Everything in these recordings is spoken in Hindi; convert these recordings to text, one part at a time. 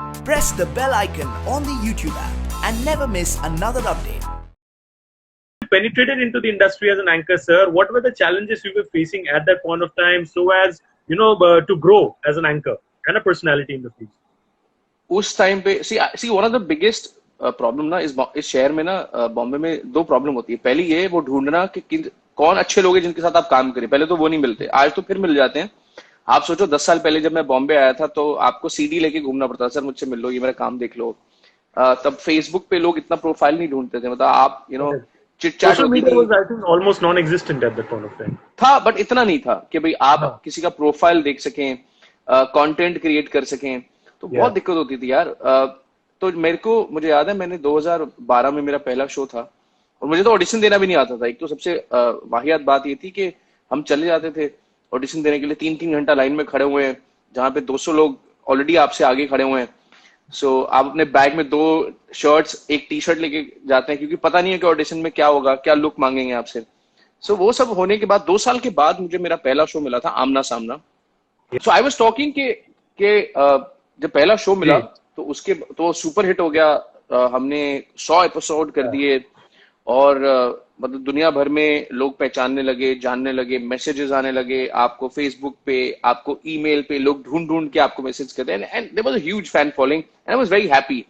Press the bell icon on the YouTube app and never miss another update. Penetrated into the industry as an anchor, sir, what were the challenges you were facing at that point of time so as, to grow as an anchor and a personality in the field? उस टाइम पे see one of the biggest problem ना इस शहर में ना बॉम्बे में दो प्रॉब्लम होती है। पहली ये वो ढूंढना कि कौन अच्छे लोग हैं जिनके साथ आप काम करें। पहले तो वो नहीं मिलते, आज तो फिर मिल जाते हैं। आप सोचो 10 साल पहले जब मैं बॉम्बे आया था तो आपको सीडी लेके घूमना पड़ता था, सर मुझसे मिल लो, ये मेरा काम देख लो। तब फेसबुक पे लोग इतना प्रोफाइल नहीं ढूंढते थे, मतलब आप चिट चैट होती थी, almost non existent at that point of time था, बट इतना नहीं था कि भाई आप किसी का प्रोफाइल देख सकें, कंटेंट क्रिएट कर सकें, तो बहुत दिक्कत होती थी यार। तो मुझे याद है मैंने 2012 में मेरा पहला शो था और मुझे तो ऑडिशन देना भी नहीं आता था। एक तो सबसे वाहियात बात ये थी कि हम चले जाते थे ऑडिशन देने के लिए, 3-3 घंटा लाइन में खड़े हुए हैं जहाँ पे 200 लोग ऑलरेडी आपसे आगे खड़े हुए हैं। सो आप अपने बैग में 2 शर्ट्स, एक टी शर्ट लेके जाते हैं क्योंकि पता नहीं है कि ऑडिशन में क्या होगा, क्या लुक मांगेंगे आपसे। सो वो सब होने के बाद 2 साल के बाद मुझे मेरा पहला शो मिला था, आमना सामना। सो आई वाज टॉकिंग के जब पहला शो मिला तो सुपर हिट हो गया। हमने 100 एपिसोड कर दिए और मतलब दुनिया भर में लोग पहचानने लगे, जानने लगे, मैसेजेस आने लगे आपको फेसबुक पे, आपको ईमेल पे, लोग ढूंढ के आपको मैसेज करते हैं and there was a huge fan following and I was very happy.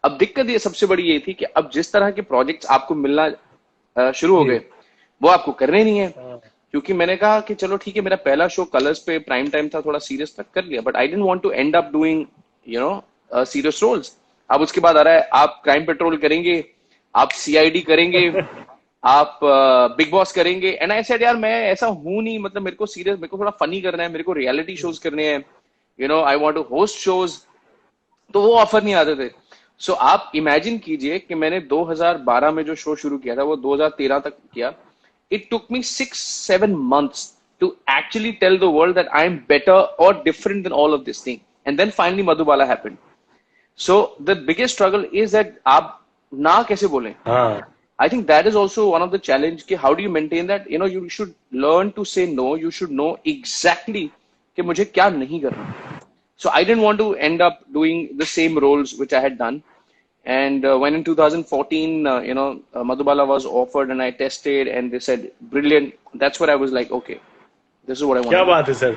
अब दिक्कत ये सबसे बड़ी ये थी कि अब जिस तरह के प्रोजेक्ट्स आपको मिलना शुरू हो गए वो आपको करने नहीं है, क्योंकि मैंने कहा कि चलो ठीक है, मेरा पहला शो कलर्स पे प्राइम टाइम था, थोड़ा सीरियस तक कर लिया, but I didn't want to end up doing serious roles. अब उसके बाद आ रहा है आप क्राइम पेट्रोल करेंगे, आप सीआईडी करेंगे, आप बिग बॉस करेंगे, एंड आई सेड यार मैं ऐसा हूं नहीं, मतलब मेरे को थोड़ा फनी करना है, मेरे को रियलिटी शोज करने हैं, I want to host shows. तो वो ऑफर नहीं आते थे। सो आप इमेजिन कीजिए कि मैंने 2012 में जो शो शुरू किया था वो 2013 तक किया। It took me 6-7 months to actually tell the world that I am better or different than all of this thing. And then finally Madhubala happened. So the biggest struggle is that आप ना कैसे बोलें? I think that is also one of the challenge कि how do you maintain that? You should learn to say no. You should know exactly कि मुझे क्या नहीं करना. So I didn't want to end up doing the same roles which I had done. And when in 2014, Madhubala was offered and I tested and they said, brilliant. That's what I was like, okay, this is what I want. Kya baat hai, sir.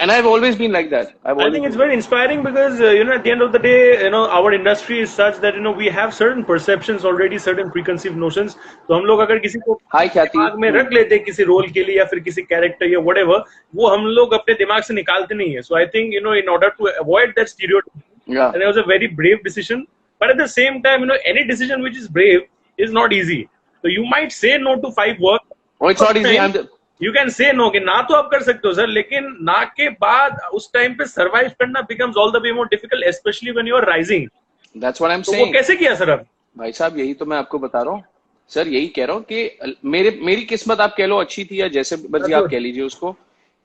And I've always been like that. I think it's very inspiring because, at the end of the day, our industry is such that, we have certain perceptions already, certain preconceived notions. So हम लोग अगर किसी को दिमाग में रख लेते हैं किसी रोल के लिए या फिर किसी कैरेक्टर या whatever, वो हम लोग अपने दिमाग से निकालते नहीं है. So I think, in order to avoid that stereotype, and it was a very brave decision. But at the same time, any decision which is brave is not easy. So you might say no to 5 work. Oh, it's not easy. You can say no कि ना तो आप कर सकते हो सर, लेकिन ना के बाद उस टाइम पे survive करना becomes all the way more difficult, especially when you are rising. That's what I'm saying. तो वो कैसे किया सर आप? भाई साहब यही तो मैं आपको बता रहा हूँ सर, यही कह रहा हूँ कि मेरी किस्मत आप कह लो अच्छी थी या जैसे मर्जी आप कह लीजिए उसको,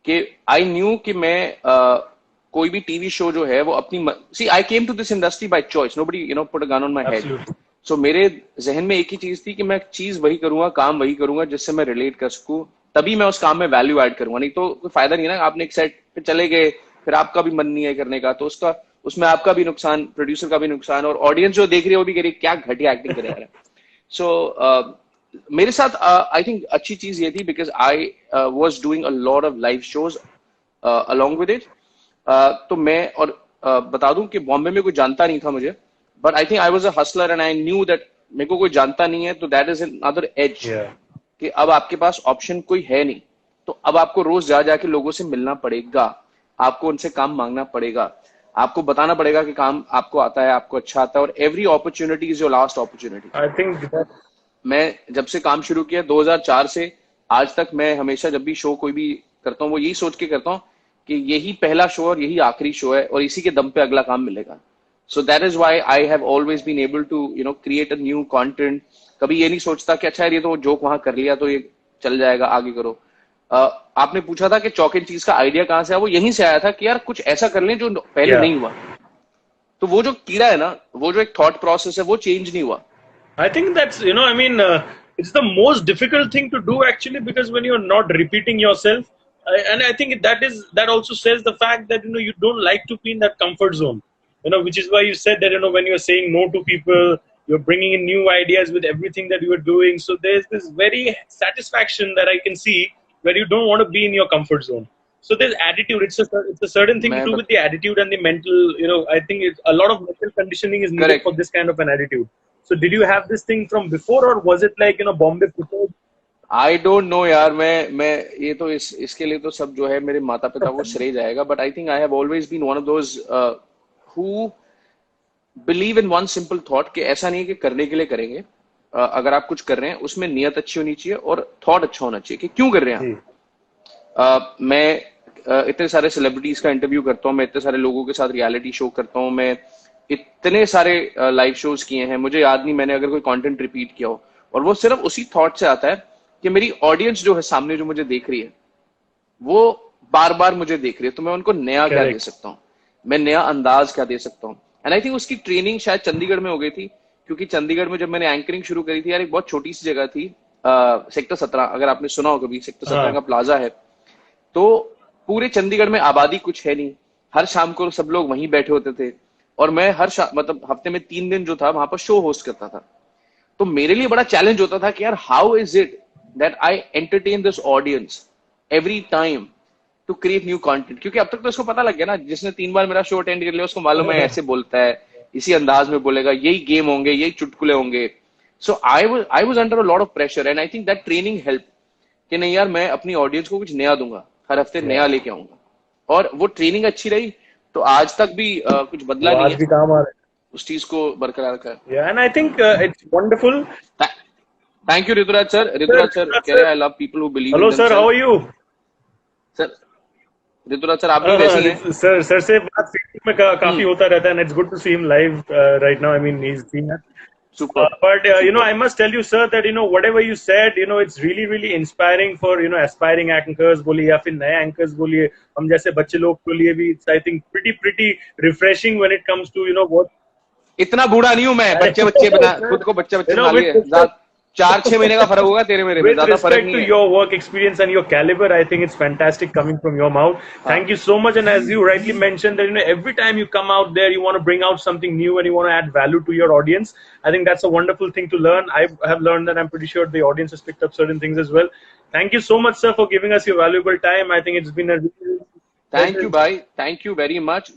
कि I knew कि मैं कोई भी टीवी शो जो है वो अपनी I came to this industry by choice, nobody put a gun on my head. So मेरे जहन में एक ही चीज थी कि मैं चीज वही करूंगा, काम वही करूंगा जिससे मैं रिलेट कर सकूं, तभी मैं उस काम में वैल्यू ऐड करूंगा। नहीं तो कोई फायदा नहीं है ना, आपने एक सेट पे चले गए फिर आपका भी मन नहीं है करने का, तो उसमें आपका भी नुकसान, प्रोड्यूसर का भी नुकसान, और ऑडियंस जो देख रही है वो भी कह रही है क्या घटिया एक्टिंग करे यार। सो मेरे साथ आई थिंक अच्छी चीज ये थी because I was doing a lot of live shows along with it. तो मैं और बता दूं कि बॉम्बे में कोई जानता नहीं था मुझे, but I think I was a Hustler and I knew that मेरे को कोई जानता नहीं है, तो दैट इज अनदर एज कि अब आपके पास ऑप्शन कोई है नहीं, तो अब आपको रोज जाके लोगों से मिलना पड़ेगा, आपको उनसे काम मांगना पड़ेगा, आपको बताना पड़ेगा कि काम आपको आता है, आपको अच्छा आता है, और every opportunity is your last opportunity. I think मैं जब से काम शुरू किया 2004 से आज तक, मैं हमेशा जब भी शो कोई भी करता हूँ वो यही सोच के करता हूँ कि यही पहला शो और यही आखिरी शो है और इसी के दम पे अगला काम मिलेगा। So that is why I have always been able to create a new content. कभी ये नहीं सोचता कि अच्छा ये तो जोक वहां कर लिया तो ये चल जाएगा, आगे करो। आपने पूछा था कि चॉक एंड चीज का आइडिया कहाँ से आया, वो यहीं से आया था कि यार कुछ ऐसा कर लें जो पहले नहीं हुआ। तो वो जो कीड़ा है ना, वो जो एक थॉट प्रोसेस है, वो चेंज नहीं हुआ। I think that's it's the most difficult thing to do actually, because when you're not repeating yourself, and I think that also says the fact that you don't like to be in that comfort zone. which is why you said that, when you're saying no to people, you're bringing in new ideas with everything that you are doing. So there's this very satisfaction that I can see where you don't want to be in your comfort zone. So there's attitude. It's a certain thing to do with the attitude and the mental, I think a lot of mental conditioning is needed for this kind of an attitude. So did you have this thing from before, or was it like, Bombay before? I don't know यार, मैं ये तो इसके लिए तो सब जो है मेरे माता पिता को श्रेय जाएगा, but I think I have always been one of those who believe in one simple thought कि ऐसा नहीं है कि करने के लिए करेंगे, अगर आप कुछ कर रहे हैं उसमें नियत अच्छी होनी चाहिए और थॉट अच्छा होना चाहिए कि क्यों कर रहे हैं आप। मैं इतने सारे सेलिब्रिटीज का इंटरव्यू करता हूँ, मैं इतने सारे लोगों के साथ रियलिटी शो करता हूँ, मैं इतने सारे लाइव शोज किए हैं, मुझे याद नहीं मैंने अगर कोई कंटेंट रिपीट किया हो, और वो सिर्फ उसी थॉट से आता है कि मेरी ऑडियंस जो है सामने जो मुझे देख रही है वो बार बार मुझे देख रही है, तो मैं उनको नया क्या दे सकता हूँ, मैं नया अंदाज क्या दे सकता हूँ। एंड आई थिंक उसकी ट्रेनिंग शायद चंडीगढ़ में हो गई थी, क्योंकि चंडीगढ़ में जब मैंने एंकरिंग शुरू करी थी यार, एक बहुत छोटी सी जगह थी, सेक्टर 17, अगर आपने सुना हो कभी, सेक्टर 17 का प्लाजा है, तो पूरे चंडीगढ़ में आबादी कुछ है नहीं, हर शाम को सब लोग वहीं बैठे होते थे, और मैं मतलब हफ्ते में 3 दिन जो था वहां पर शो होस्ट करता था। तो मेरे लिए बड़ा चैलेंज होता था कि यार how is it that I entertain this audience every time to create new content, क्योंकि अब तक तो इसको पता लग गया ना, जिसने 3 बार मेरा शो अटेंड कर लिया उसको मालूम है ऐसे बोलता है, इसी अंदाज में बोलेगा, यही गेम होंगे, यही चुटकुले होंगे। So I was under a lot of pressure, and I think that training help कि नहीं यार मैं अपनी ऑडियंस को कुछ नया दूंगा, हर हफ्ते नया लेके आऊंगा, और वो ट्रेनिंग अच्छी रही तो आज तक भी कुछ बदला नहीं है, काम आ रहा है, उस चीज को बरकरार रखा है। Yeah, and I think it's wonderful. Thank you, Rituraj sir. Rituraj sir, कह रहे I love people who believe in themselves. Hello sir, how are you? Sir, Rituraj sir, आप भी वैसे ही हैं? Sir से बात Facebook में काफी होता रहता है, and it's good to see him live right now. I mean, he's seen that. Super. But I must tell you, sir, that whatever you said, it's really, really inspiring for aspiring anchors बोलिए या फिर नए anchors बोलिए, हम जैसे बच्चे लोग के लिए भी it's I think pretty refreshing when it comes to what. इतना बूढ़ा नहीं हूं मैं, बच्चे बना खुद को बच्चा बना लिए, 4-6 महीने का फर्क होगा तेरे मेरे में, ज्यादा फर्क नहीं है। With respect to your work experience and your caliber, I think it's fantastic coming from your mouth. Thank you so much. And as you rightly mentioned, that every time you come out there, you want to bring out something new and you want to add value to your audience. I think that's a wonderful thing to learn. I have learned that. I'm pretty sure the audience has picked up certain things as well. Thank you so much, sir, for giving us your valuable time. I think it's been a thank you, bye. Thank you very much.